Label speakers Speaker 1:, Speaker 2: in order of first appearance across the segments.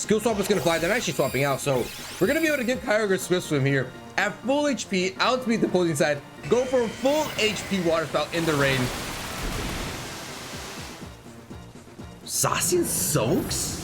Speaker 1: skill swap is going to fly. I'm actually swapping out, so we're going to be able to get KYOGRE Swift Swim here at full HP, outspeed the opposing side, go for a full HP water spout in the rain. Zacian soaks?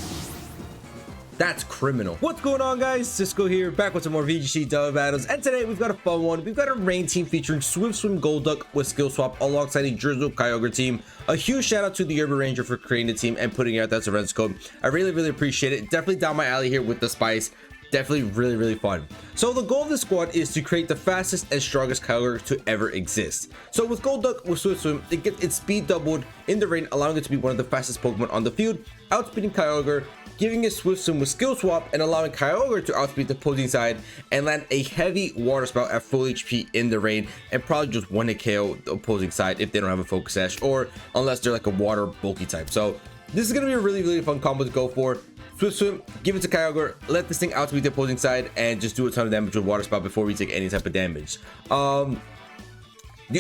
Speaker 1: That's criminal. What's going on, guys? Cisco here, back with some more VGC double battles, and today we've got a fun one. We've got a rain team featuring Swift Swim Golduck with skill swap alongside a Drizzle KYOGRE team. A huge shout out to the Urban Ranger for creating the team and putting out that surveillance code. I really appreciate it. Definitely down my alley here with the spice. Definitely really fun. So the goal of this squad is to create the fastest and strongest KYOGRE to ever exist. So with Golduck with Swift Swim, it gets its speed doubled in the rain, allowing it to be one of the fastest Pokemon on the field, outspeeding KYOGRE, giving it Swift Swim with skill swap, and allowing KYOGRE to outspeed the opposing side and land a heavy water spout at full HP in the rain, and probably just one hit KO the opposing side if they don't have a focus sash, or unless they're like a water bulky type. So this is going to be a really fun combo to go for. Swift Swim, give it to KYOGRE, let this thing outspeed the opposing side, and just do a ton of damage with water spout before we take any type of damage. The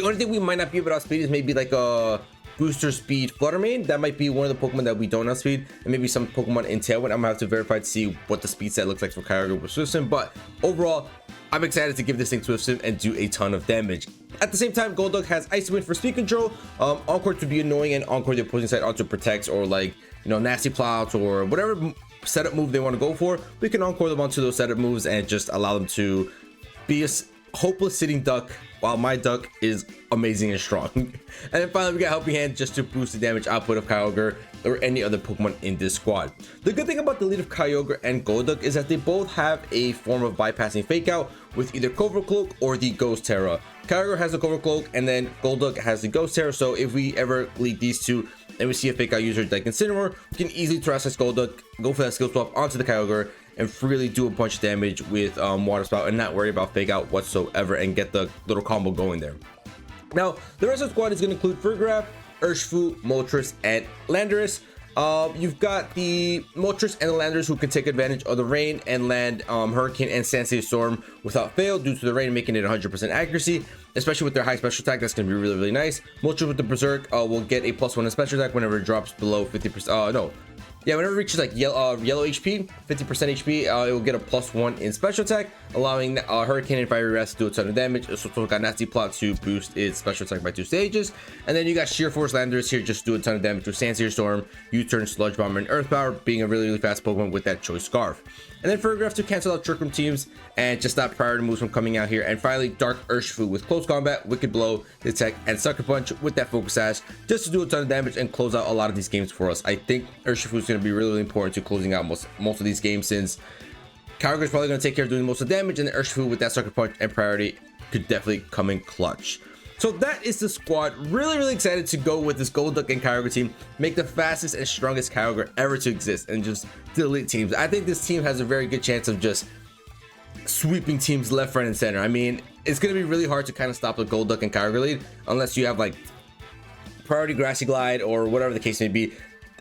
Speaker 1: only thing we might not be able to outspeed is maybe like a booster speed Fluttermane. That might be one of the Pokemon that we don't outspeed, and maybe some Pokemon in Tailwind. I'm gonna have to verify to see what the speed set looks like for KYOGRE with Swift Swim, but overall I'm excited to give this thing Swift Swim and do a ton of damage. At the same time, Golduck has Icy Wind for speed control, Encore to be annoying, and Encore the opposing side onto protects, or like, you know, nasty plots or whatever setup move they want to go for. We can Encore them onto those setup moves and just allow them to be a hopeless sitting duck while my duck is amazing and strong. And then finally we got Helping Hand just to boost the damage output of KYOGRE or any other Pokemon in this squad. The good thing about the lead of KYOGRE and Golduck is that they both have a form of bypassing Fake Out with either Covert Cloak or the Ghost Terra. KYOGRE has the Covert Cloak and then Golduck has the Ghost Terra, so if we ever lead these two and we see a Fake Out user like Incineroar, we can easily Terrestrial Golduck, go for that skill swap onto the KYOGRE, and freely do a bunch of damage with water spout and not worry about Fake Out whatsoever and get the little combo going there. Now the rest of the squad is going to include Furgraf, Urshifu, Moltres, and Landorus. You've got the Moltres and the Landorus who can take advantage of the rain and land Hurricane and Sand Storm without fail due to the rain, making it 100% accuracy, especially with their high special attack. That's going to be really nice. Moltres with the Berserk will get a +1 in special attack whenever it drops below 50%. Whenever it reaches like yellow HP, 50% HP, it will get a +1 in special attack, allowing Hurricane and Fiery Rest to do a ton of damage. So it's got Nasty Plot to boost its special attack by 2 stages. And then you got Sheer Force Landorus here, just do a ton of damage with Sand Storm, U-Turn, Sludge Bomb, and Earth Power, being a really fast Pokemon with that Choice Scarf. And then Furgraf to cancel out Trick Room teams and just stop priority moves from coming out here. And finally, Dark Urshifu with Close Combat, Wicked Blow, Detect, and Sucker Punch with that Focus Sash, just to do a ton of damage and close out a lot of these games for us. I think Urshifu is going to be really important to closing out most of these games, since KYOGRE is probably going to take care of doing most of the damage, and the Urshifu with that Sucker Punch and priority could definitely come in clutch. So that is the squad. Really excited to go with this Golduck and KYOGRE team, make the fastest and strongest KYOGRE ever to exist, and just delete teams. I think this team has a very good chance of just sweeping teams left, right, and center. I mean, it's going to be really hard to kind of stop the Golduck and KYOGRE lead unless you have like priority Grassy Glide or whatever the case may be.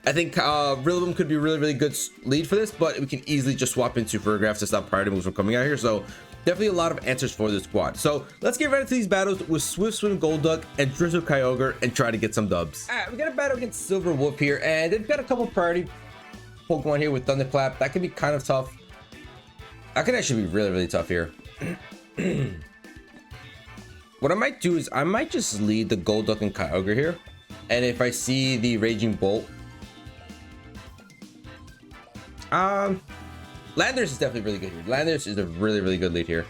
Speaker 1: I think Rillaboom could be a really good lead for this, but we can easily just swap into Furgraf to stop priority moves from coming out here. So definitely a lot of answers for this squad. So let's get right into these battles with Swift Swim Golduck and Drizzle KYOGRE and try to get some dubs. All right, we got a battle against Silver Wolf here, and they've got a couple priority Pokemon here with Thunderclap. That can be kind of tough. That can actually be really tough here. What I might do is I might just lead the Golduck and KYOGRE here, and if I see the Raging Bolt, Landorus is definitely really good here. Landorus is a really good lead here.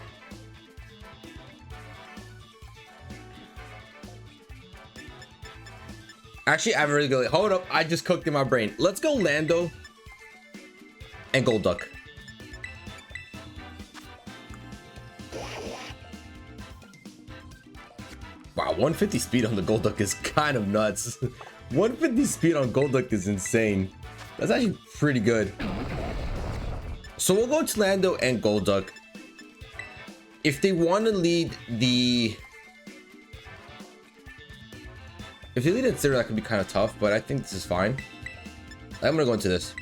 Speaker 1: Actually, I have a really good lead. Hold up, I just cooked in my brain. Let's go Lando and Golduck. Wow, 150 speed on the Golduck is kind of nuts. 150 speed on Golduck is insane. That's actually pretty good. So we'll go to Lando and Golduck. If they want to lead the... If they lead Incineroar, that could be kind of tough, but I think this is fine. I'm going to go into this.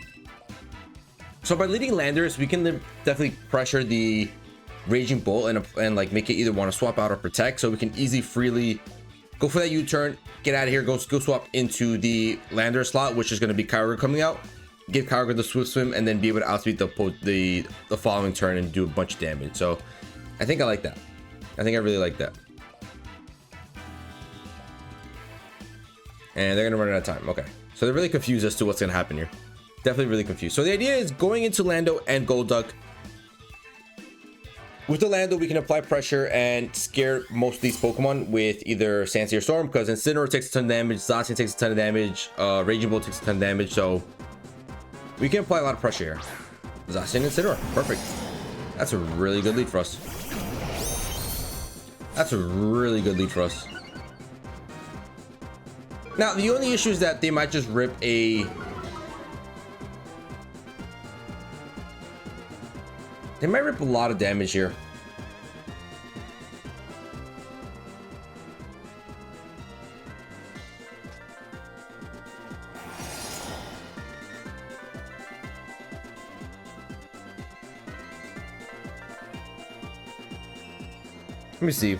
Speaker 1: So by leading Landorus, we can definitely pressure the Raging Bolt and like make it either want to swap out or protect. So we can easily freely go for that U-turn, get out of here, go skill swap into the Landorus slot, which is going to be KYOGRE coming out. give KYOGRE the swift swim and then be able to outspeed the following turn and do a bunch of damage. So I think I like that. I think I really like that. And they're gonna run out of time. Okay, so they're really confused as to what's gonna happen here. Definitely really confused. So the idea is going into Lando and Golduck. With the Lando, we can apply pressure and scare most of these Pokemon with either Sand Sea or Storm, because Incineroar takes a ton of damage, Zacian takes a ton of damage, Raging Bull takes a ton of damage, so we can apply a lot of pressure here. Zacian and Incineroar, perfect. That's a really good lead for us. That's a really good lead for us. Now, the only issue is that they might just rip a... They might rip a lot of damage here. Let me see.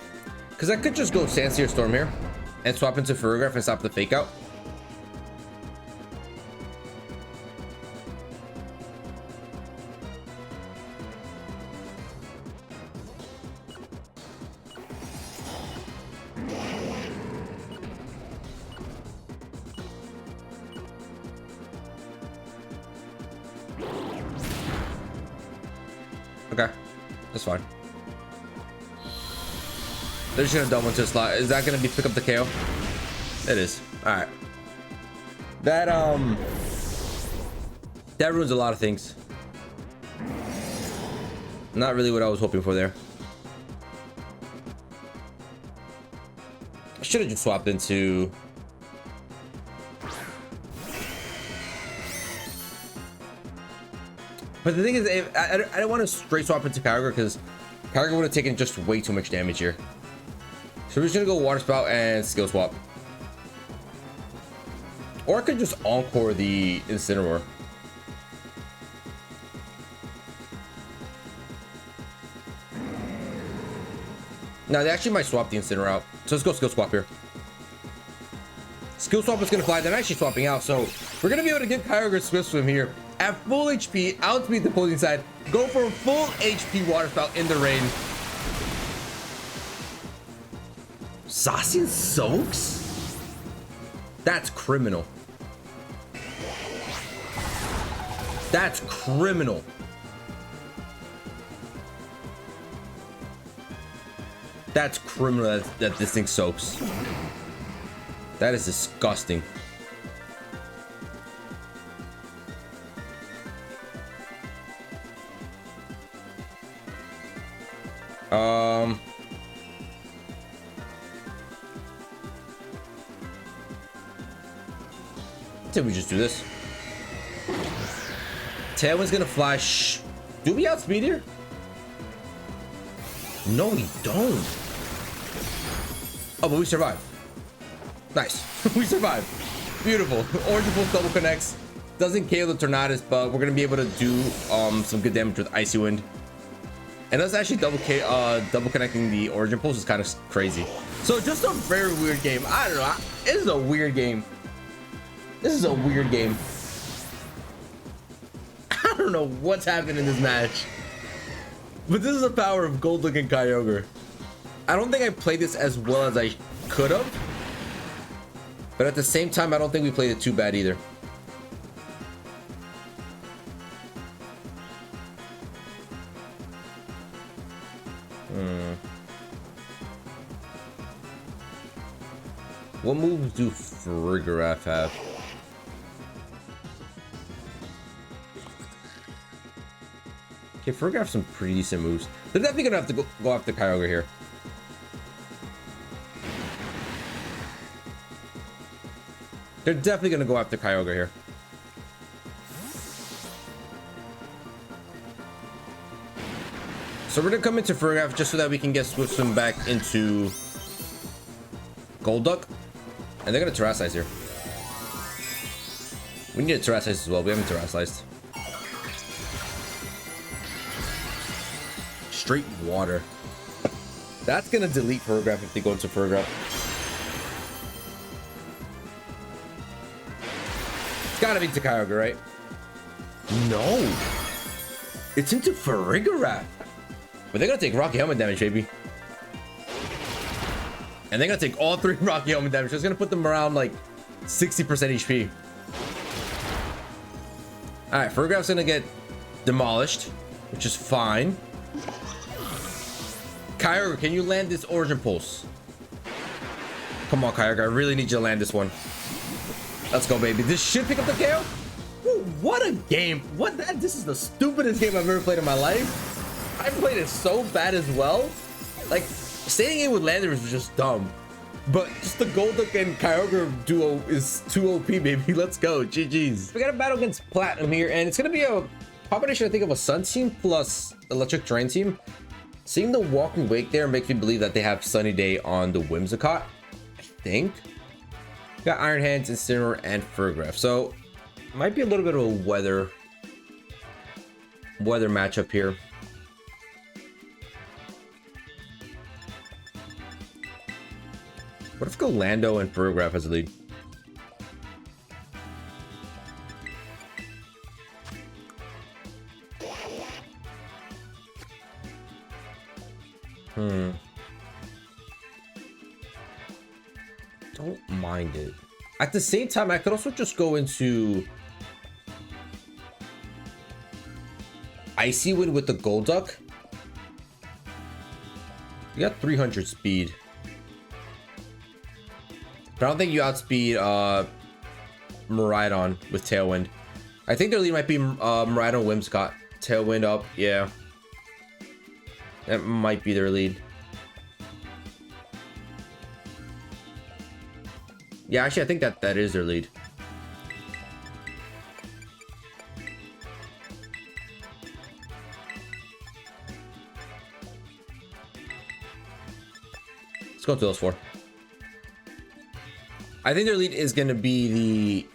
Speaker 1: Because I could just go Sand Sea or Storm here and swap into Ferrograph and stop the fake out. Okay, that's fine. They're just gonna double into a slot. Is that gonna be pick up the KO? It is. All right. That ruins a lot of things. Not really what I was hoping for there. I should have just swapped into. But the thing is, I don't want to straight swap into KYOGRE because KYOGRE would have taken just way too much damage here. So we're just gonna go Water Spout and skill swap. Or I could just encore the Incineroar. Now they actually might swap the Incineroar out. So let's go skill swap here. Skill swap is gonna fly. They're actually swapping out, so we're gonna be able to get KYOGRE Swift Swim here at full HP, outspeed the opposing side, go for a full HP Water Spout in the rain. Zacian soaks? That's criminal. That's criminal. That's criminal that this thing soaks. That is disgusting. I think we just do this. Tailwind's gonna fly. Do we outspeed here? No, we don't. Oh, but we survived. Nice. We survived. Beautiful. Orange Pulse double connects. Doesn't KO the Tornadus, but we're gonna be able to do some good damage with Icy Wind. And us actually double connecting the Origin Pulse is kind of crazy. So just a very weird game. I don't know. This is a weird game. This is a weird game. I don't know what's happening in this match. But this is the power of Golduck and KYOGRE. I don't think I played this as well as I could have. But at the same time, I don't think we played it too bad either. What moves do Ferrograph have? Okay, Ferrograph has some pretty decent moves. They're definitely gonna have to go after KYOGRE here. They're definitely gonna go after KYOGRE here. So we're gonna come into Ferrograph just so that we can get Swift Swim back into Golduck. And they're gonna Terrasilize here. We need to Terrasilize as well. We haven't Terrasized. Straight water. That's gonna delete Ferrograph if they go into Ferrograph. It's gotta be to KYOGRE, right? No. It's into Farigiraf. But they're gonna take Rocky Helmet damage, baby. And they're gonna take all 3 Rocky Helmet damage. It's gonna put them around like 60% HP. Alright, Farigiraf's gonna get demolished, which is fine. KYOGRE, can you land this Origin Pulse? Come on, KYOGRE, I really need you to land this one. Let's go, baby. This should pick up the KO. Ooh, what a game. This is the stupidest game I've ever played in my life. I played it so bad as well. Like, staying in with Landers was just dumb. But just the Golduck and KYOGRE duo is too OP, baby. Let's go. GG's. We got a battle against Platinum here, and it's going to be a combination, I think, of a Sun team plus Electric Terrain team. Seeing the Walking Wake there makes me believe that they have Sunny Day on the Whimsicott, I think. Got Iron Hands, Incineroar, and Farigiraf. So, might be a little bit of a weather matchup here. What if I go Lando and Farigiraf as a lead? Don't mind it. At the same time, I could also just go into Icy Wind with the Golduck. You got 300 speed. But I don't think you outspeed Miraidon with Tailwind. I think their lead might be Miraidon Whimsicott. Tailwind up, yeah. That might be their lead. Yeah, actually, I think that is their lead. Let's go to those 4. I think their lead is going to be the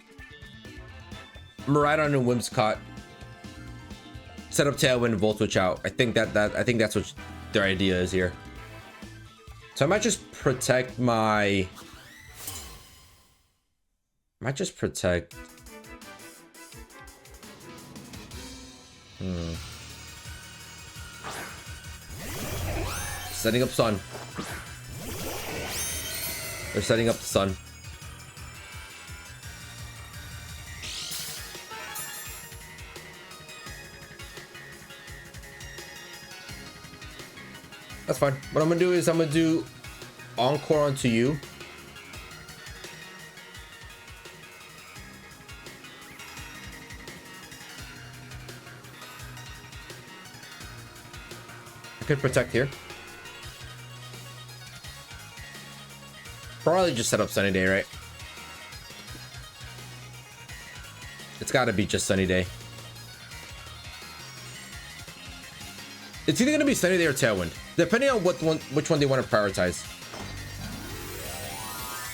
Speaker 1: Miraidon and Whimsicott. Set up Tailwind and Volt Switch out. I think that's what their idea is here. So I might just protect my. Setting up Sun. They're setting up the Sun. That's fine. What I'm gonna do is I'm gonna do Encore onto you. I could protect here. Probably just set up Sunny Day, right? It's got to be just Sunny Day. It's either going to be Sunny Day or Tailwind, depending on which one they want to prioritize.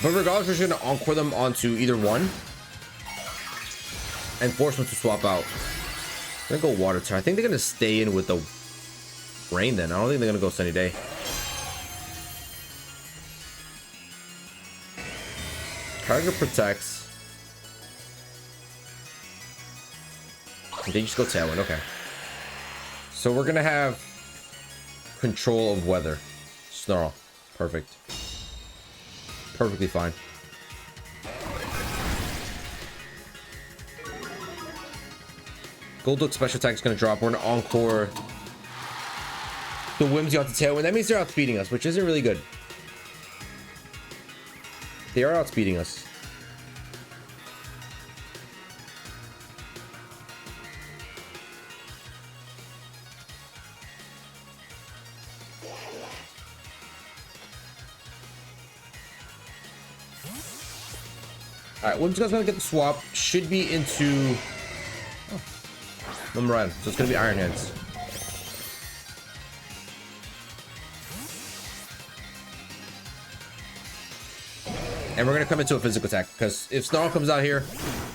Speaker 1: But regardless, we're just going to Encore them onto either one and force them to swap out. I'm going to go Water Turn. I think they're going to stay in with the Rain then. I don't think they're going to go Sunny Day. KYOGRE protects. And they just go Tailwind. Okay. So we're going to have control of weather. Snarl. Perfect. Perfectly fine. Golduck special attack is going to drop. We're going to Encore the Whimsy onto Tailwind. That means they're outspeeding us, which isn't really good. They are outspeeding us. All right, Whimsicott's gonna get the swap. Should be into Miraidon, so it's gonna be Iron Hands. And we're going to come into a physical attack, because if Snarl comes out here,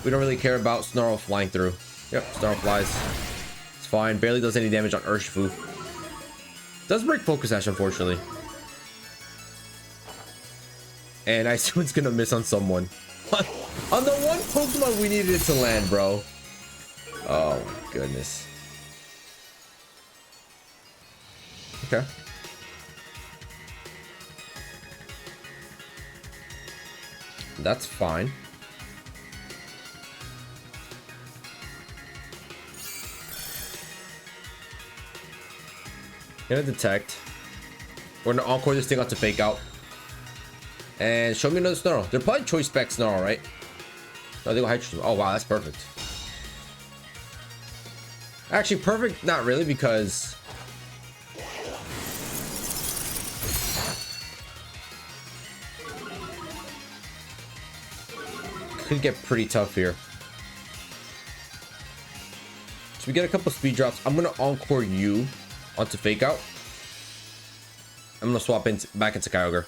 Speaker 1: we don't really care about Snarl flying through. Yep, Snarl flies. It's fine. Barely does any damage on Urshifu. Does break Focus Sash, unfortunately. And I assume it's going to miss on someone. On the one Pokemon we needed it to land, bro. Oh my goodness. Okay. That's fine. Gonna detect. We're gonna encore this thing out to fake out. And show me another snarl. They're probably choice spec snarl, right? No, they go hydrogen. Oh wow, that's perfect. Actually, perfect, not really, because could get pretty tough here. So we get a couple speed drops. I'm gonna encore you onto fake out. I'm gonna swap back into KYOGRE.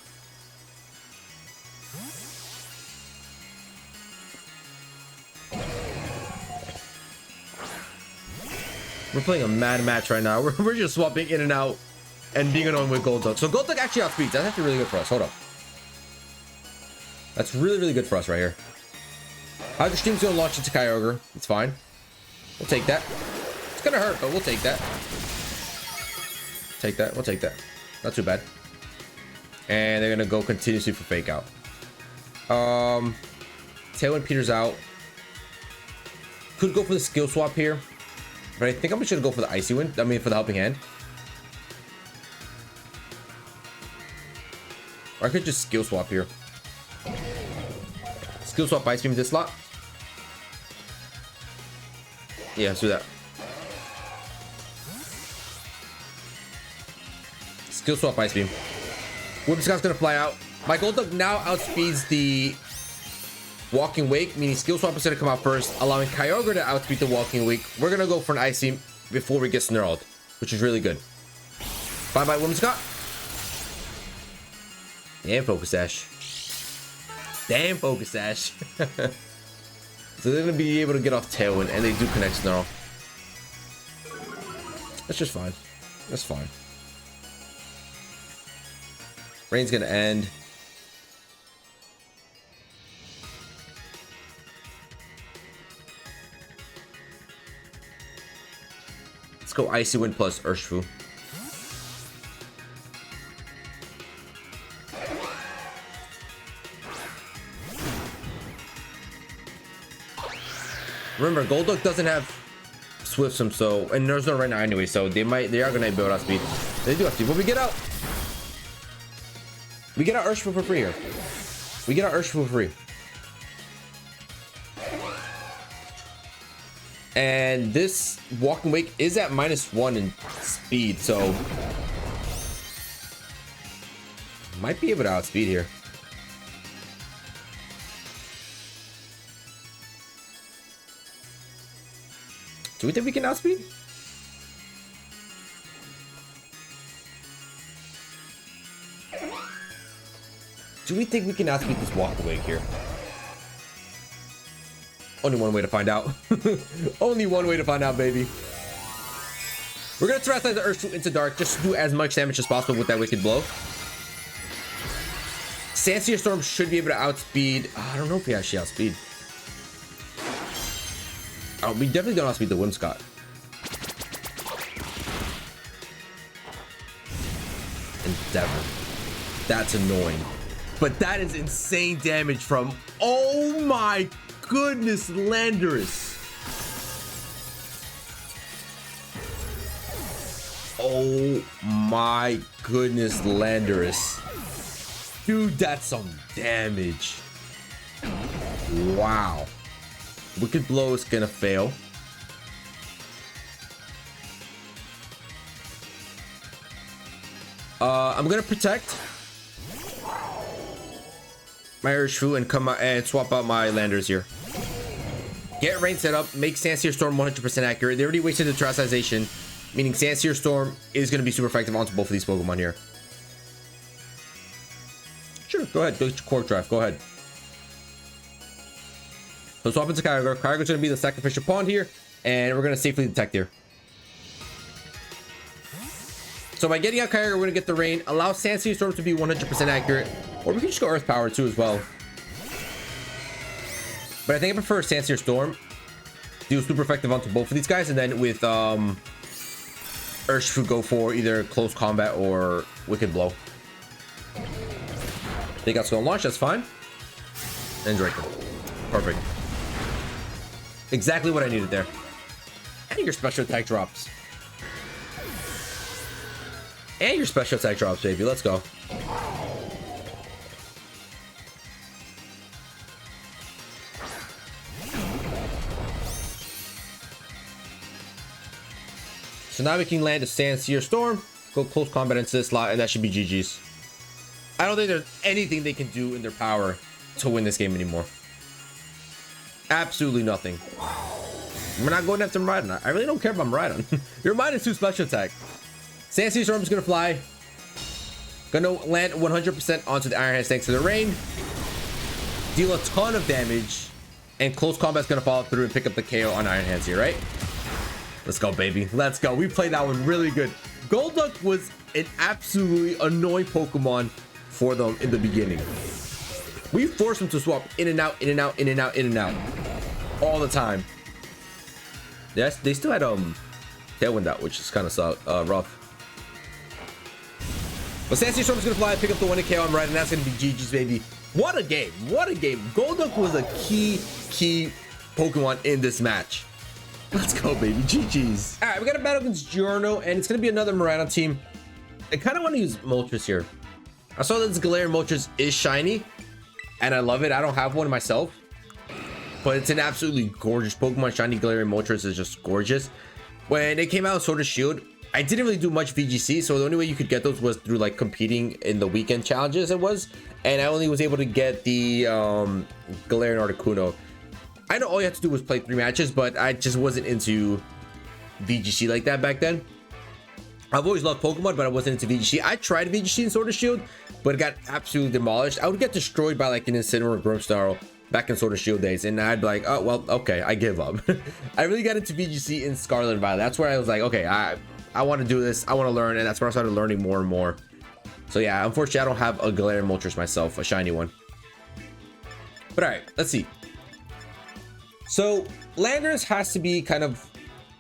Speaker 1: We're playing a mad match right now. We're just swapping in and out and being annoying with Golduck. So Golduck actually outspeeds. That's actually really good for us. Hold up. That's really, really good for us right here. Hydro Stream's gonna launch into KYOGRE. It's fine. We'll take that. It's gonna hurt, but we'll take that. Take that. We'll take that. Not too bad. And they're gonna go continuously for fake out. Tailwind peters out. Could go for the skill swap here, but I think I'm just gonna go for the icy wind. I mean, for the helping hand. Or I could just skill swap here. Skill swap ice beam this slot. Yeah, let's do that. Skill swap ice beam. Whipscott's gonna fly out. My Golduck now outspeeds the Walking Wake, meaning skill swap is gonna come out first, allowing KYOGRE to outspeed the Walking Wake. We're gonna go for an ice beam before we get snarled, which is really good. Bye bye, Whipscott. Damn, Focus Sash. Damn, Focus Sash. So they're gonna be able to get off Tailwind, and they do connect Snarl. That's just fine. That's fine. Rain's gonna end. Let's go Icy Wind plus Urshifu. Remember, Golduck doesn't have Swift Swim, so, and there's no right now anyway, so they are gonna build out speed. They do have speed, but we get out Urshifu for free here. We get out Urshifu for free. And this Walking Wake is at -1 in speed, so might be able to outspeed here. Do we think we can outspeed? Do we think we can outspeed this Walking Wake here? Only one way to find out. Only one way to find out, baby. We're gonna translate the Urshifu into Dark just to do as much damage as possible with that Wicked Blow. Sandsear Storm should be able to outspeed. I don't know if we actually outspeed. Oh, we definitely don't outspeed the Whimsicott. Endeavor. That's annoying. But that is insane damage from... Oh my goodness, Landorus. Oh my goodness, Landorus. Dude, that's some damage. Wow. Wicked Blow is gonna fail. I'm gonna protect my Urshifu and come out and swap out my Landers here. Get Rain set up, make Sandsear Storm 100% accurate. They already wasted the Terastization, meaning Sandsear Storm is gonna be super effective onto both of these Pokemon here. Sure, go ahead, go Core Drive, go ahead. So swap into KYOGRE. KYOGRE's gonna be the sacrificial pawn here, and we're gonna safely detect here. So by getting out KYOGRE, we're gonna get the Rain, allow Sandsear Storm to be 100% accurate, or we can just go Earth Power too as well. But I think I prefer Sandsear Storm. do super effective onto both of these guys, and then with Urshifu go for either close combat or wicked blow. They got skull launch, that's fine. And Draco. Perfect. Exactly what I needed there. And your special attack drops. And your special attack drops, baby. Let's go. So now we can land a Sand Seer Storm, go close combat into this slot, and that should be GG's. I don't think there's anything they can do in their power to win this game anymore. Absolutely nothing. We're not going after Miraidon. I really don't care about Miraidon. Your minus 2 special attack. Sand Seer Storm is gonna fly. Gonna land 100% onto the Iron Hands thanks to the rain. Deal a ton of damage. And close combat's gonna follow through and pick up the KO on Iron Hands here, right? Let's go, baby. Let's go. We played that one really good. Golduck was an absolutely annoying Pokemon for them in the beginning. We forced them to swap in and out, in and out, in and out, in and out. All the time. Yes, they still had Tailwind out, which is kind of rough. But Sand Seer Storm is going to fly, pick up the 1 KO on right, and that's going to be GG's, baby. What a game. What a game. Golduck was a key Pokemon in this match. Let's go, baby. GG's. All right, we got a battle against Giorno, and it's going to be another Miraidon team. I kind of want to use Moltres here. I saw that this Galarian Moltres is shiny, and I love it. I don't have one myself, but it's an absolutely gorgeous Pokemon. Shiny Galarian Moltres is just gorgeous. When it came out with Sword and Shield, I didn't really do much VGC, so the only way you could get those was through like competing in the weekend challenges and I only was able to get the Galarian Articuno. I know all you have to do was play 3 matches, but I just wasn't into VGC like that back then. I've always loved Pokemon, but I wasn't into VGC. I tried VGC in Sword and Shield, but it got absolutely demolished. I would get destroyed by like an Incineroar or Grimmsnarl back in Sword and Shield days, and I'd be like, oh well, okay, I give up. I really got into VGC in Scarlet and Violet. That's where I was like, okay, I want to do this, I want to learn, and that's where I started learning more and more. So yeah, unfortunately I don't have a Galarian Moltres myself, a shiny one. But all right, let's see. So Landorus has to be kind of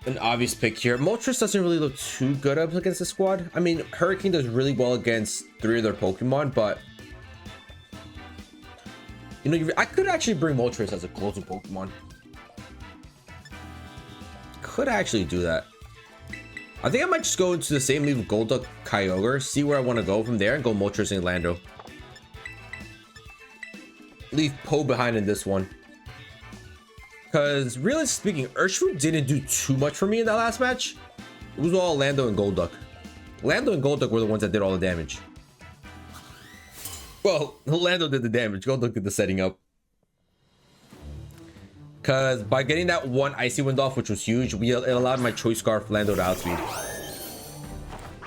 Speaker 1: an obvious pick here. Moltres doesn't really look too good up against the squad. I mean, Hurricane does really well against 3 of their Pokemon, but you know, I could actually bring Moltres as a closing Pokemon. Could actually do that. I think I might just go into the same league with Golduck, Kyogre, see where I want to go from there, and go Moltres and Lando. Leave Poe behind in this one. Because, really speaking, Urshifu didn't do too much for me in that last match. It was all Lando and Golduck. Lando and Golduck were the ones that did all the damage. Well, Lando did the damage. Golduck did the setting up. Because by getting that 1 Icy Wind off, which was huge, it allowed my Choice Scarf Lando to outspeed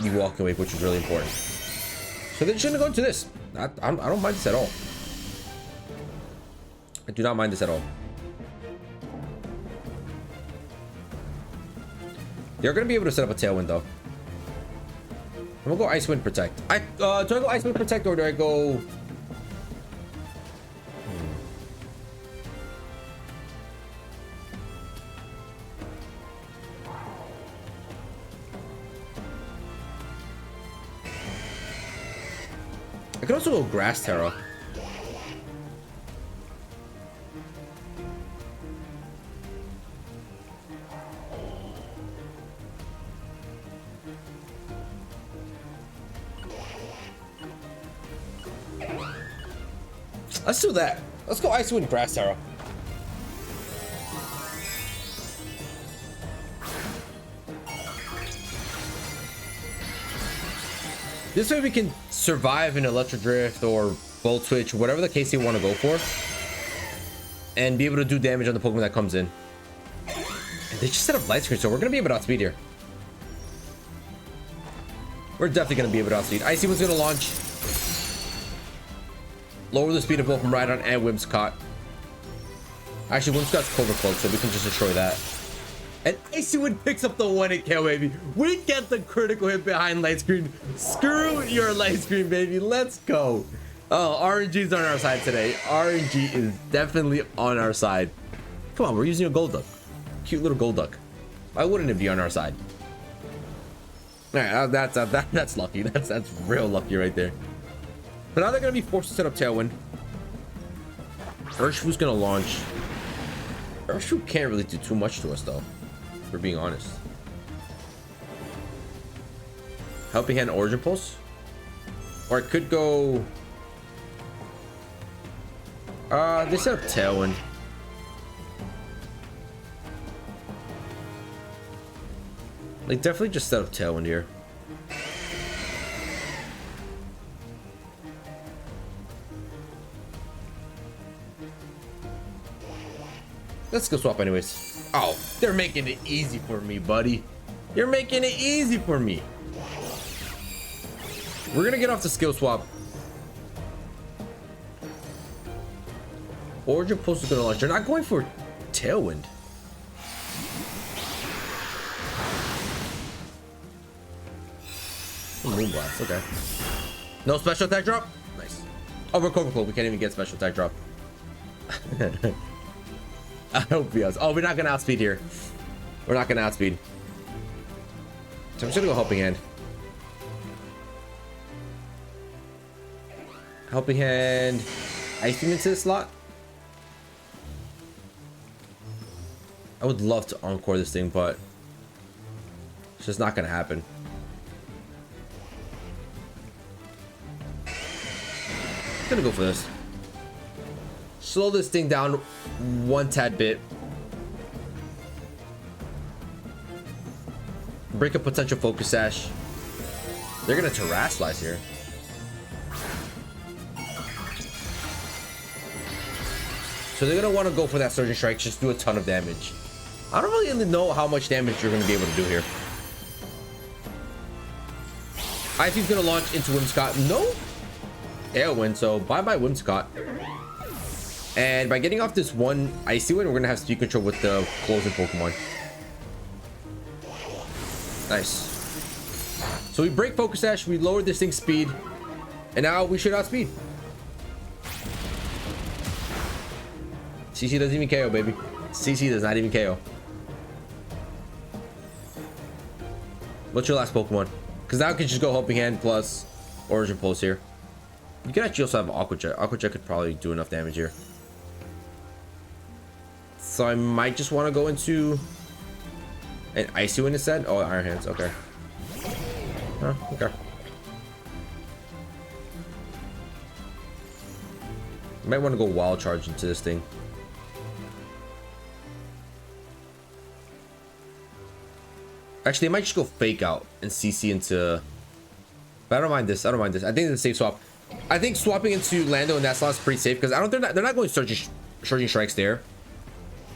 Speaker 1: me walking away, which was really important. So they shouldn't have gone to this. I don't mind this at all. I do not mind this at all. They're going to be able to set up a Tailwind, though. I'm going to go Ice Wind Protect. Do I go Ice Wind Protect, or do I go... I could also go Grass Terra. Let's do that. Let's go Ice Wind Grass Terra. This way we can survive an Electric Drift or Volt Switch, whatever the case you want to go for, and be able to do damage on the Pokemon that comes in. And they just set up Light Screen, so we're going to be able to outspeed here. We're definitely going to be able to outspeed. Icy Wind's going to launch. Lower the speed of both Miraidon and Whimsicott. Actually, Whimsicott's Clover Cloak, so we can just destroy that. And Icy Wind picks up the 1-hit KO, baby. We get the critical hit behind Light Screen. Screw your Light Screen, baby. Let's go. Oh, RNG's on our side today. RNG is definitely on our side. Come on, we're using a Golduck. cute little gold duck. Why wouldn't it be on our side? All right, that's lucky. That's real lucky right there. But now they're gonna be forced to set up Tailwind. Urshifu's gonna launch. Urshifu can't really do too much to us though, if we're being honest. Helping Hand Origin Pulse, or it could go. They set up Tailwind. Like, definitely just set up Tailwind here. Let's go swap anyways. Oh, they're making it easy for me, buddy. You're making it easy for me. We're gonna get off the skill swap. Origin Pulse is gonna launch. They're not going for Tailwind. Moonblast, okay. No special attack drop? Nice. Oh, we're cool. We can't even get special attack drop. I hope he has. Oh, we're not gonna outspeed here. We're not gonna outspeed. So I'm just gonna go Helping Hand. Helping Hand. Ice Beam into the slot. I would love to encore this thing, but it's just not gonna happen. Gonna go for this. Slow this thing down one tad bit. Break a potential Focus Sash. They're gonna Terrasilize here. So they're gonna want to go for that Surging Strike, just do a ton of damage. I don't really know how much damage you're gonna be able to do here. I think he's gonna launch into Whimsicott. No Airwind, so bye-bye Whimsicott. And by getting off this one Icy Wind, we're gonna have speed control with the closing Pokemon. Nice. So we break Focus Sash, we lowered this thing's speed, and now we should outspeed. CC doesn't even KO, baby. CC does not even KO. What's your last Pokemon? Because now I can just go Helping Hand plus Origin Pulse here. You can actually also have Aqua Jet. Aqua Jet could probably do enough damage here. So I might just want to go into an Icy Wind instead. Oh, Iron Hands. Okay. Huh, okay. Might want to go Wild Charge into this thing. Actually, I might just go Fake Out and CC into. But I don't mind this. I don't mind this. I think it's a safe swap. I think swapping into Lando and that slot is pretty safe because they're not going Surging Strikes there.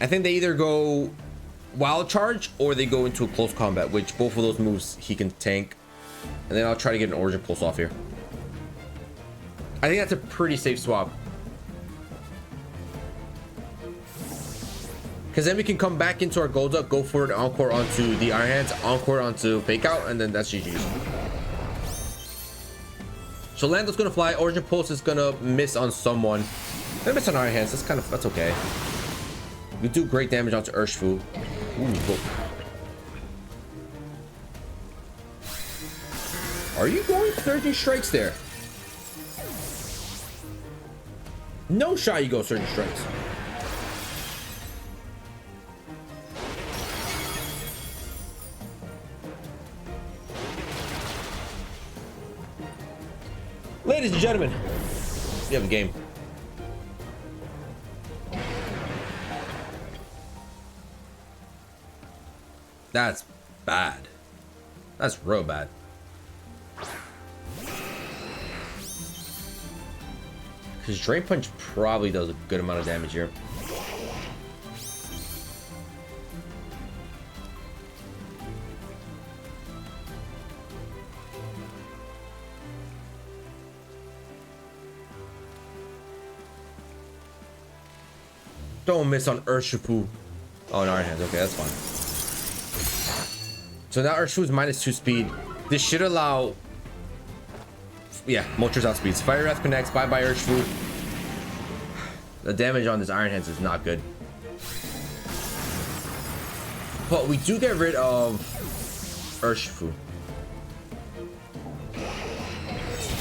Speaker 1: I think they either go Wild Charge or they go into a close combat, which both of those moves he can tank. And then I'll try to get an Origin Pulse off here. I think that's a pretty safe swap. Because then we can come back into our Golduck, go for an Encore onto the Iron Hands, Encore onto Fake Out, and then that's GG's. So Lando's gonna fly, Origin Pulse is gonna miss on someone. Gonna miss on Iron Hands, that's okay. We do great damage onto Urshifu. Ooh, whoa. Are you going 30 strikes there? No shot you go 30 strikes. Ladies and gentlemen, we have a game. That's bad. That's real bad. Because Drain Punch probably does a good amount of damage here. Don't miss on Urshifu. Oh, an Iron Hands. Okay, that's fine. So now Urshifu's -2 speed. This should allow... Yeah, Moltres outspeeds. Fire Breath connects. Bye-bye Urshifu. The damage on this Iron Hands is not good. But we do get rid of Urshifu.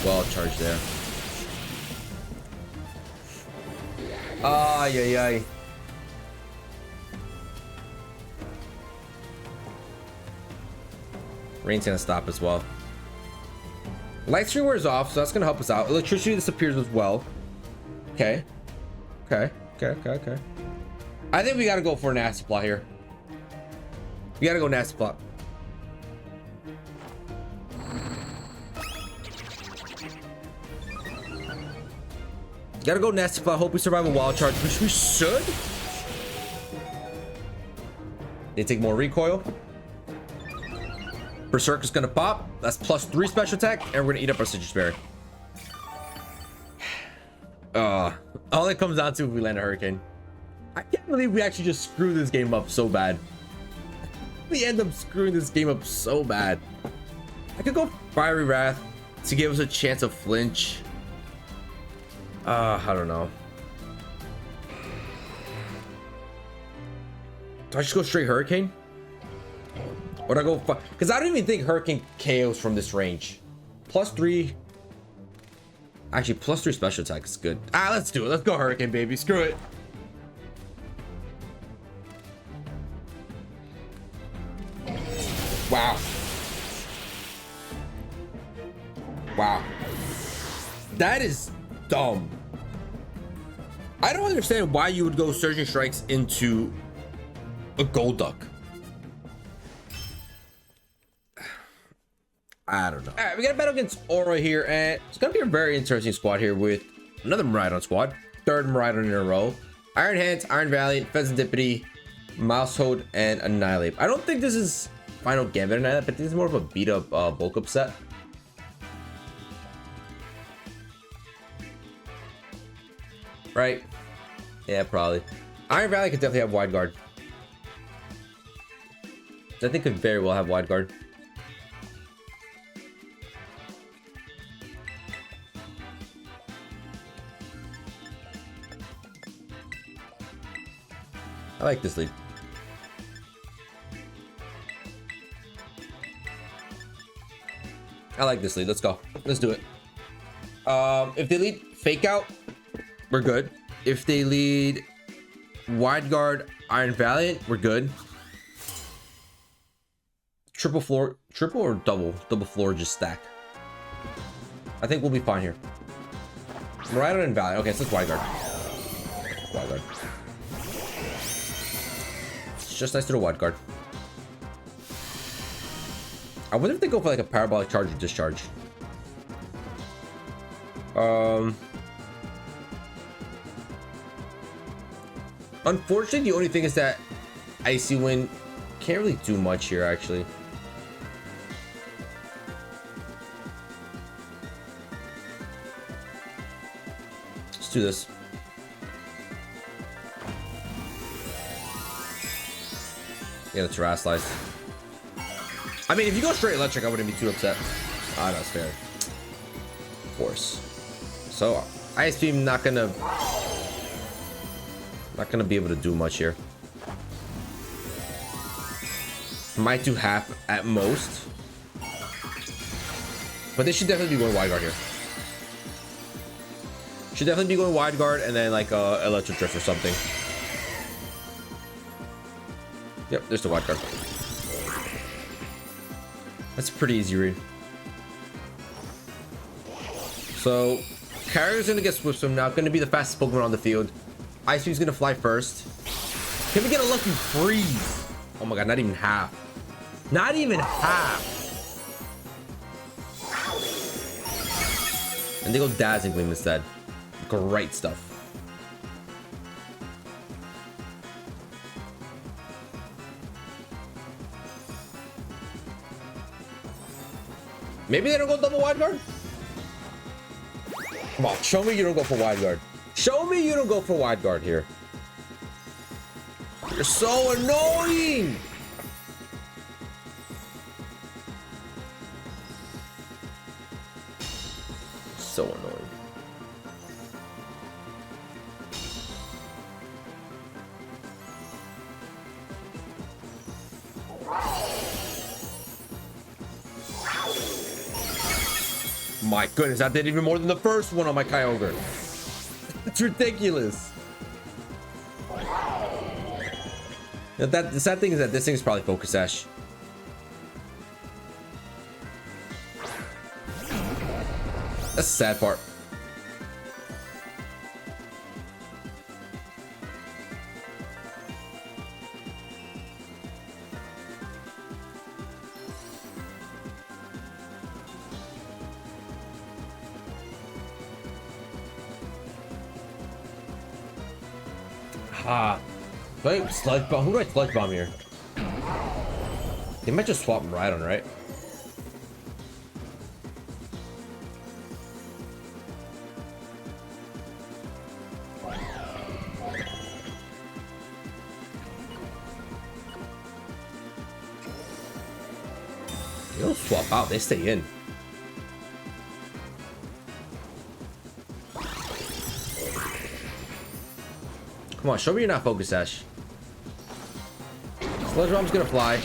Speaker 1: Well charged there. Ay, ay, ay. Rain's gonna stop as well. Light screen wears off, so that's gonna help us out. Electricity disappears as well. Okay. Okay. I think we gotta go for a nasty plot here. We gotta go nasty plot. Gotta go nasty plot. Hope we survive a wild charge, which we should. They take more recoil. Berserk is gonna pop. That's +3 special attack, and we're gonna eat up our Citrus Berry. All it comes down to if we land a Hurricane. I can't believe we actually just screwed this game up so bad. We end up screwing this game up so bad. I could go Fiery Wrath to give us a chance of flinch. I don't know. Do I just go straight Hurricane? Or do I go? Because I don't even think Hurricane KOs from this range. +3. Actually, +3 special attack is good. Let's do it. Let's go Hurricane, baby. Screw it. Wow. Wow. That is dumb. I don't understand why you would go Surging Strikes into a Golduck. I don't know. All right, we got a battle against Aura here, and it's gonna be a very interesting squad here with another Miraidon squad, third Miraidon in a row. Iron Hands, Iron Valiant, Pheasantipity, Mousehold, and Annihilate. I don't think this is Final Gambit Annihilate, but this is more of a beat up bulk up set. Right? Yeah, probably. Iron Valley could definitely have Wide Guard. I think could very well have Wide Guard. I like this lead. I like this lead. Let's go. Let's do it. If they lead Fake Out, we're good. If they lead Wide Guard, Iron Valiant, we're good. Triple floor, triple or double? Double floor, just stack. I think we'll be fine here. Miraidon and Valiant. Okay, so let's Wide Guard. Wide Guard. It's just nice to do Wide Guard. I wonder if they go for like a Parabolic Charge or Discharge. Unfortunately, the only thing is that Icy Wind can't really do much here, actually. Let's do this. Yeah, the Terrasilize. I mean, if you go straight electric, I wouldn't be too upset. Ah, that's fair. Of course. So, Ice Beam not gonna be able to do much here. Might do half at most. But they should definitely be going Wide Guard here. Should definitely be going Wide Guard and then like Electric Drift or something. Yep, there's the Wide Guard. That's a pretty easy read. So, Kyogre's gonna get Swift Swim now. Gonna be the fastest Pokemon on the field. Ice Beam's gonna fly first. Can we get a lucky freeze? Oh my god, not even half. Not even half. And they go Dazzling Gleam instead. Great stuff. Maybe they don't go double Wide Guard? Come on, show me you don't go for Wide Guard. Show me you don't go for Wide Guard here. You're so annoying! So annoying. My goodness, I did even more than the first one on my KYOGRE. It's ridiculous. The sad thing is that this thing is probably Focus Sash. That's the sad part. Wait, Sludge Bomb. Who do I Sludge Bomb here? They might just swap him right on, right? They don't swap out, they stay in. Come on, show me you're not Focus Sash. Sludge Bomb's gonna fly.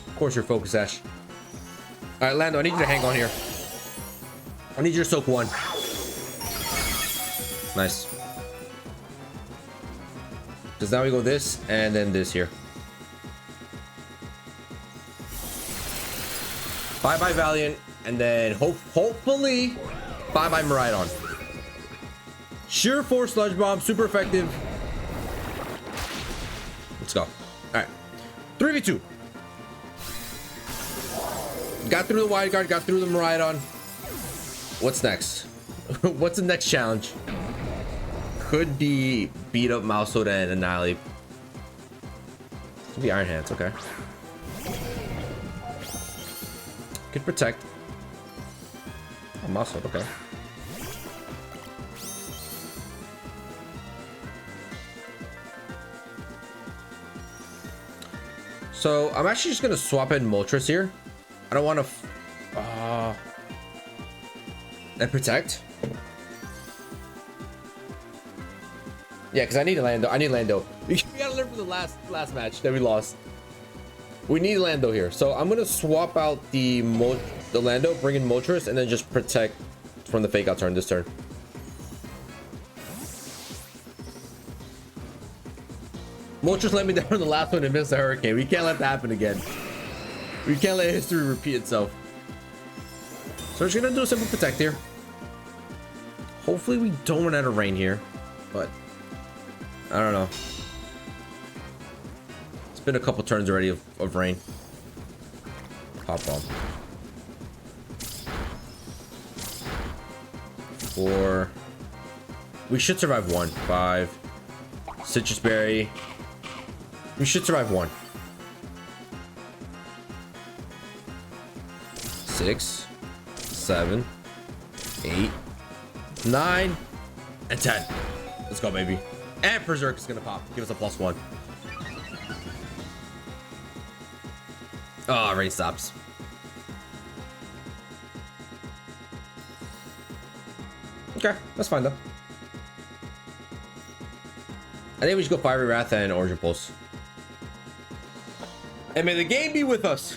Speaker 1: Of course you're Focus Sash. Alright, Lando, I need you to hang on here. I need you to soak one. Nice. Because now we go this and then this here. Bye-bye Valiant, and then hopefully bye-bye Miraidon. Sheer Force Sludge Bomb, super effective. Let's go. All right, 3v2. Got through the wide guard, got through the Miraidon. What's next? What's the next challenge? Could be beat up Mousehold and Annihilate. Could be Iron Hands, okay. Could protect. Oh, Mousehold, okay. So I'm actually just gonna swap in Moltres here. I don't want to and protect. Yeah, because I need a Lando. I need Lando. We gotta learn from the last match that we lost. We need Lando here, so I'm gonna swap out the Lando, bring in Moltres, and then just protect from the fake out turn this turn. Moltres let me down in the last one and missed the Hurricane. We can't let that happen again. We can't let history repeat itself. So we're just gonna do a simple protect here. Hopefully we don't run out of rain here, but I don't know. Been a couple turns already of rain. Pop bomb. 4. We should survive 1. 5. Citrus Berry. We should survive 1. 6. 7. 8. 9. And 10. Let's go, baby. And Berserk is gonna pop. Give us a +1. Oh, rain stops. Okay, that's fine though. I think we should go Fiery Wrath and Origin Pulse. And may the game be with us.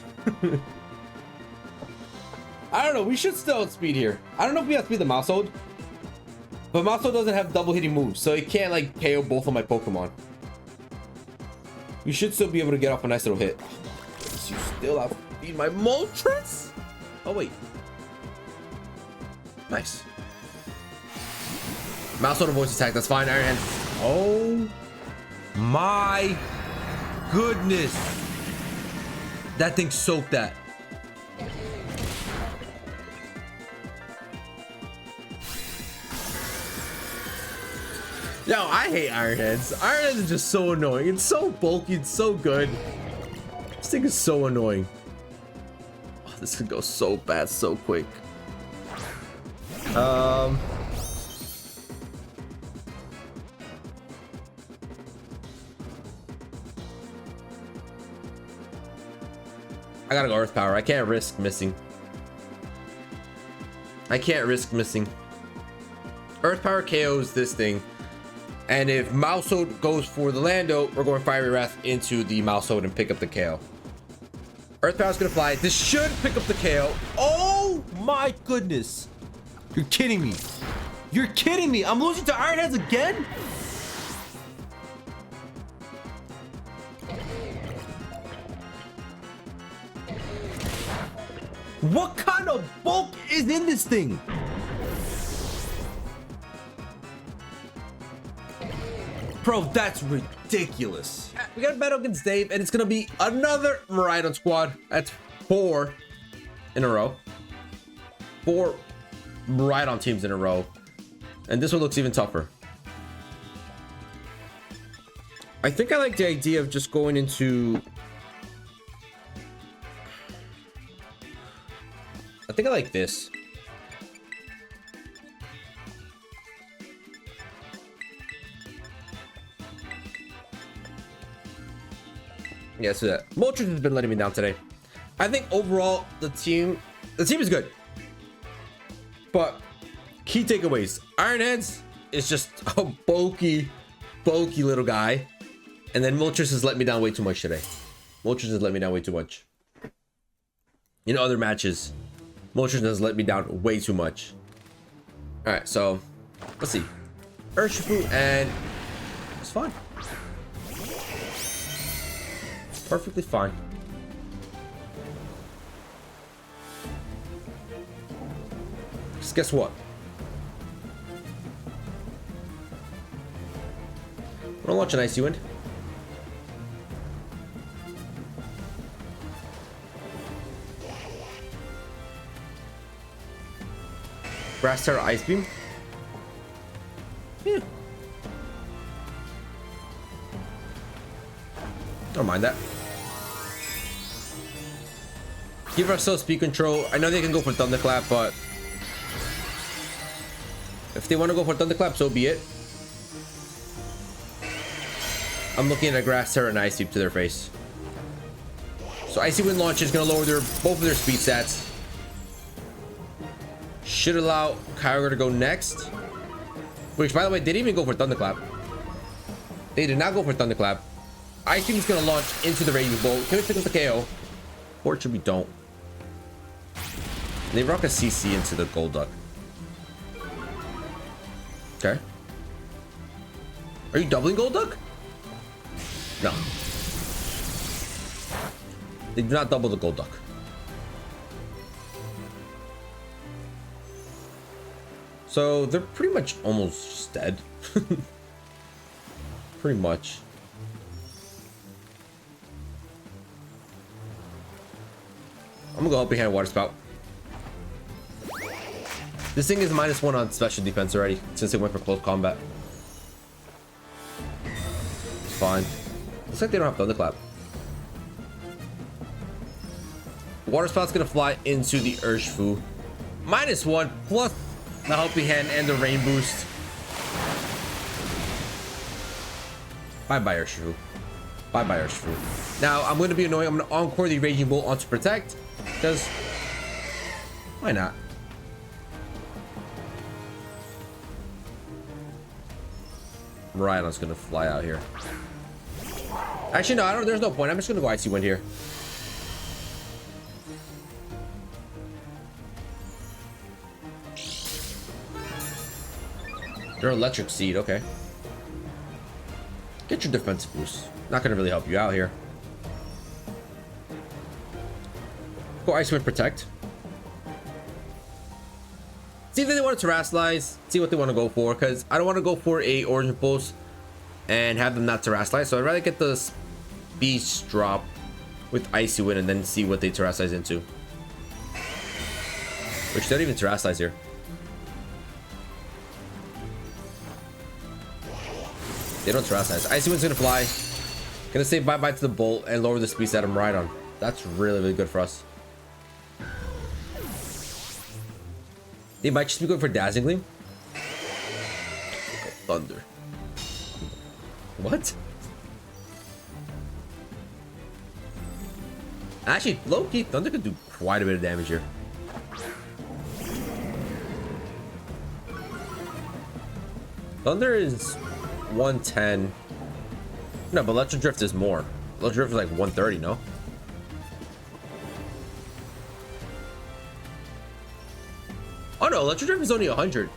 Speaker 1: I don't know, we should still outspeed here. I don't know if we outspeed the Mousehold, but Mousehold doesn't have double hitting moves, so it can't like KO both of my Pokemon. We should still be able to get off a nice little hit. You still outbeat my Moltres? Oh wait. Nice. Mousehold voice attack, that's fine. Iron Hand. Oh my goodness. That thing soaked that. Yo, I hate Iron Hands. Iron Hands is just so annoying. It's so bulky, it's so good. This thing is so annoying. Oh, this could go so bad so quick. I gotta go Earth Power. I can't risk missing. I can't risk missing. Earth Power KOs this thing. And if Mousehold goes for the Lando, we're going Fiery Wrath into the Mousehold and pick up the KO. Earth Power's gonna fly. This should pick up the KO. Oh my goodness. You're kidding me. You're kidding me. I'm losing to Iron Heads again? What kind of bulk is in this thing? Bro, that's ridiculous. We got a battle against Dave, and it's gonna be another Miraidon squad. That's 4 in a row. 4 Miraidon teams in a row. And this one looks even tougher. I think I like the idea of just going into... I think I like this. Yeah, so that Moltres has been letting me down today. I think overall the team is good, but key takeaways: Iron Heads is just a bulky little guy, and then Moltres has let me down way too much today. Moltres has let me down way too much. In other matches, Moltres has let me down way too much. All right, so let's see. Urshifu, and it's fine. Perfectly fine. Just guess what? We're gonna launch an Icy Wind. Grass Terra Ice Beam. Yeah. Don't mind that. Give ourselves speed control. I know they can go for Thunderclap, but if they want to go for Thunderclap, so be it. I'm looking at a Grass Terra and Ice Beam to their face. So Icy Wind launch is going to lower both of their speed stats. Should allow KYOGRE to go next. Which, by the way, they didn't even go for Thunderclap. They did not go for Thunderclap. Ice Beam is going to launch into the Raging Bolt. Can we pick up the KO? Fortunately, we don't. They rock a CC into the Golduck. Okay. Are you doubling Golduck? No. They do not double the Golduck. So they're pretty much almost just dead. Pretty much. I'm gonna go Helping Hand Water Spout. This thing is -1 on special defense already, since it went for close combat. It's fine. Looks like they don't have Thunderclap. Water Spout's gonna fly into the Urshifu. -1 plus the Helping Hand and the Rain Boost. Bye-bye, Urshifu. Bye-bye, Urshifu. Now, I'm gonna be annoying. I'm gonna encore the Raging Bolt onto Protect. Because why not? Miraidon's gonna fly out here. Actually, no, I don't. There's no point. I'm just gonna go Icy Wind here. They're Electric Seed. Okay. Get your defensive boost. Not gonna really help you out here. Go Ice Wind Protect. See if they want to Terrasilize. See what they want to go for, because I don't want to go for a Origin Pulse and have them not Terrasilize. So I'd rather get the Beast drop with Icy Wind and then see what they Terrasilize into. Which they don't even Terrasilize here. They don't Terrasilize. Icy Wind's gonna fly. Gonna say bye-bye to the Bolt and lower the speed set I'm right on. That's really, really good for us. They might just be going for Dazzling Gleam. Thunder. What? Actually, low-key, Thunder could do quite a bit of damage here. Thunder is 110. No, but Electro Drift is more. Electro Drift is like 130, no? Oh no, Electro Drift is only 100.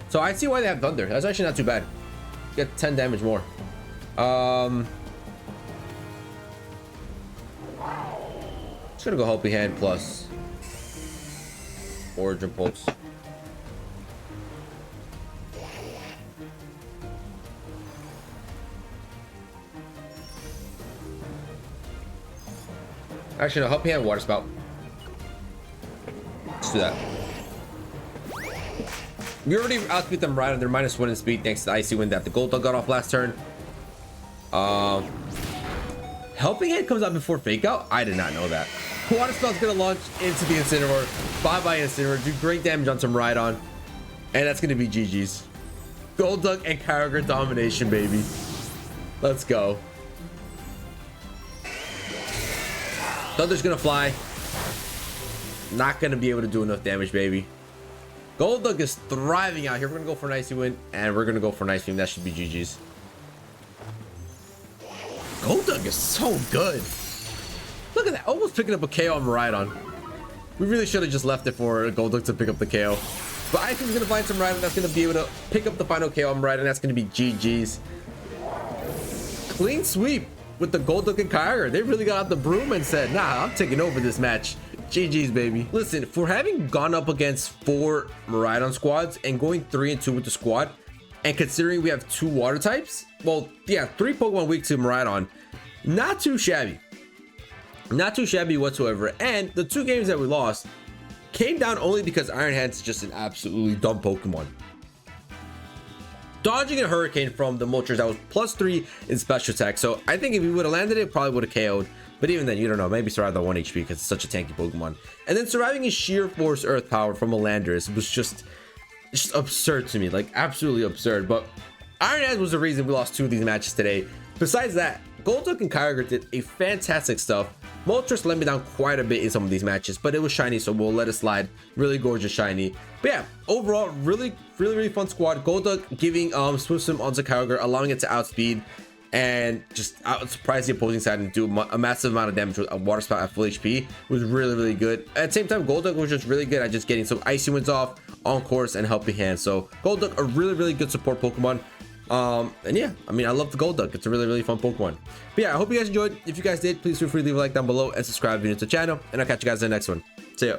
Speaker 1: So I see why they have Thunder. That's actually not too bad. Get 10 damage more. Just gonna go Helping Hand plus Origin Pulse. Actually, no, Helping Hand, Water Spout. Let's do that. We already outspeed them right on their -1 in speed thanks to the Icy Wind that the Gold Dog got off last turn. Helping Hand comes out before Fake Out? I did not know that. Water Spout's gonna launch into the Incineroar. Bye-bye Incineroar. Do great damage on some Rhydon. And that's gonna be GG's. Gold Dog and KYOGRE domination, baby. Let's go. Thunder's gonna fly. Not gonna be able to do enough damage, baby. Gold Dog is thriving out here. We're gonna go for an Icy Wind, and we're gonna go for an Ice Beam. That should be GG's. Gold Dog is so good. Look at that, almost picking up a KO on Rhydon. We really should have just left it for Gold Dog to pick up the KO. But Ice Beam's gonna find some Rhydon that's gonna be able to pick up the final KO on Rhydon. That's gonna be GG's. Clean sweep with the Gold Dog and KYOGRE. They really got out the broom and said, nah, I'm taking over this match. GG's, baby. Listen, for having gone up against 4 Rhydon squads and going 3-2 with the squad, and considering we have 2 water types, well, yeah, 3 Pokemon weak to Rhydon, not too shabby. Not too shabby whatsoever. And the 2 games that we lost came down only because Iron Hand's just an absolutely dumb Pokemon. Dodging a Hurricane from the Moltres that was +3 in special attack. So I think if he would have landed it, probably would have KO'd. But even then, you don't know. Maybe survived on 1 HP because it's such a tanky Pokemon. And then surviving his Sheer Force Earth Power from a Landorus was just absurd to me. Like, absolutely absurd. But Iron Hand was the reason we lost 2 of these matches today. Besides that, Gold Dog and KYOGRE did a fantastic stuff. Moltres let me down quite a bit in some of these matches, but it was shiny, so we'll let it slide. Really gorgeous shiny. But yeah, overall, really fun squad. Gold Dog giving Swift Swim onto KYOGRE, allowing it to outspeed and just surprise the opposing side and do a massive amount of damage with a Water Spout at full HP. Was really good. At the same time, Gold Dog was just really good at just getting some Icy Winds off on course and Helping Hand. So Gold Dog, a really good support Pokemon. And yeah, I mean, I love the Gold Dog. It's a really fun Pokemon. But yeah, I hope you guys enjoyed. If you guys did, please feel free to leave a like down below and subscribe if you're new to the channel, and I'll catch you guys in the next one.